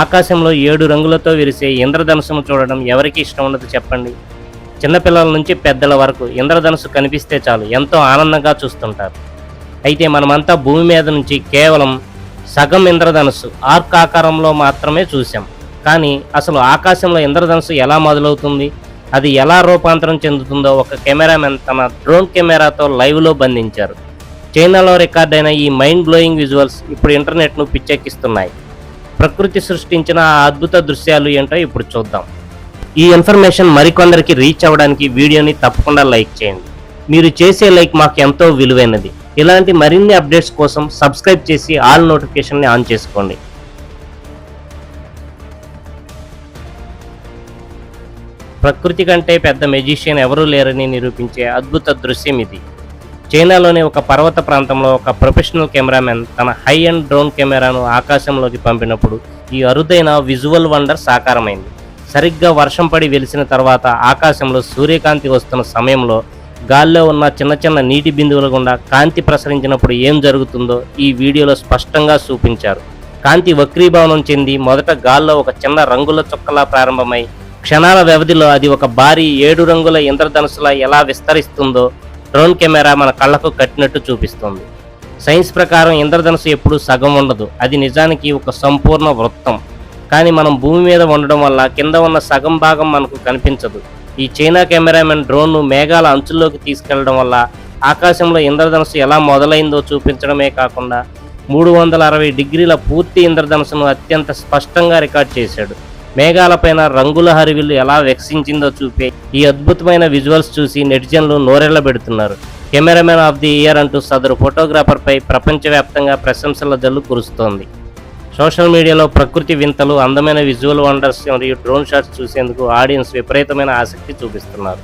ఆకాశంలో 7 రంగులతో విరిసే ఇంద్రధనుస్సును చూడడం ఎవరికి ఇష్టం ఉండదు చెప్పండి. చిన్నపిల్లల నుంచి పెద్దల వరకు ఇంద్రధనుస్సు కనిపిస్తే చాలు ఎంతో ఆనందంగా చూస్తుంటారు. అయితే మనమంతా భూమి మీద నుంచి కేవలం సగం ఇంద్రధనుస్సు ఆర్క్ ఆకారంలో మాత్రమే చూసాం. కానీ అసలు ఆకాశంలో ఇంద్రధనుస్సు ఎలా మొదలవుతుంది, అది ఎలా రూపాంతరం చెందుతుందో ఒక కెమెరామెన్ తన డ్రోన్ కెమెరాతో లైవ్లో బంధించారు. చైనాలో రికార్డ్ అయిన ఈ మైండ్ బ్లోయింగ్ విజువల్స్ ఇప్పుడు ఇంటర్నెట్ను పిచ్చెక్కిస్తున్నాయి. ప్రకృతి సృష్టించిన ఆ అద్భుత దృశ్యాలు ఏంటో ఇప్పుడు చూద్దాం. ఈ ఇన్ఫర్మేషన్ మరికొందరికి రీచ్ అవ్వడానికి వీడియోని తప్పకుండా లైక్ చేయండి. మీరు చేసే లైక్ మాకు ఎంతో విలువైనది. ఇలాంటి మరిన్ని అప్డేట్స్ కోసం సబ్స్క్రైబ్ చేసి ఆల్ నోటిఫికేషన్ని ఆన్ చేసుకోండి. ప్రకృతి కంటే పెద్ద మెజిషియన్ ఎవరూ లేరని నిరూపించే అద్భుత దృశ్యం ఇది. చైనాలోని ఒక పర్వత ప్రాంతంలో ఒక ప్రొఫెషనల్ కెమెరామెన్ తన హై అండ్ డ్రోన్ కెమెరాను ఆకాశంలోకి పంపినప్పుడు ఈ అరుదైన విజువల్ వండర్ సాకారమైంది. సరిగ్గా వర్షం పడి వెలిసిన తర్వాత ఆకాశంలో సూర్యకాంతి వస్తున్న సమయంలో గాల్లో ఉన్న చిన్న చిన్న నీటి బిందువుల గుండా కాంతి ప్రసరించినప్పుడు ఏం జరుగుతుందో ఈ వీడియోలో స్పష్టంగా చూపించారు. కాంతి వక్రీభవనం చెంది మొదట గాల్లో ఒక చిన్న రంగుల చుక్కలా ప్రారంభమై క్షణాల వ్యవధిలో అది ఒక భారీ 7 రంగుల ఇంద్రధనుస్సులా ఎలా విస్తరిస్తుందో డ్రోన్ కెమెరా మన కళ్ళకు కట్టినట్టు చూపిస్తుంది. సైన్స్ ప్రకారం ఇంద్రధనుస్సు ఎప్పుడూ సగం ఉండదు, అది నిజానికి ఒక సంపూర్ణ వృత్తం. కానీ మనం భూమి మీద ఉండడం వల్ల కింద ఉన్న సగం భాగం మనకు కనిపించదు. ఈ చైనా కెమెరామెన్ డ్రోన్ను మేఘాల అంచుల్లోకి తీసుకెళ్లడం వల్ల ఆకాశంలో ఇంద్రధనుస్సు ఎలా మొదలైందో చూపించడమే కాకుండా 360 డిగ్రీల పూర్తి ఇంద్రధనుస్సును అత్యంత స్పష్టంగా రికార్డ్ చేశాడు. మేఘాలపైన రంగుల హరివిల్లు ఎలా వికసించిందో చూపే ఈ అద్భుతమైన విజువల్స్ చూసి నెటిజన్లు నోరెళ్లబెడుతున్నారు. కెమెరామెన్ ఆఫ్ ది ఇయర్ అంటూ సదరు ఫోటోగ్రాఫర్పై ప్రపంచవ్యాప్తంగా ప్రశంసల జల్లు కురుస్తోంది. సోషల్ మీడియాలో ప్రకృతి వింతలు, అందమైన విజువల్ వండర్స్ మరియు డ్రోన్ షాట్స్ చూసేందుకు ఆడియన్స్ విపరీతమైన ఆసక్తి చూపిస్తున్నారు.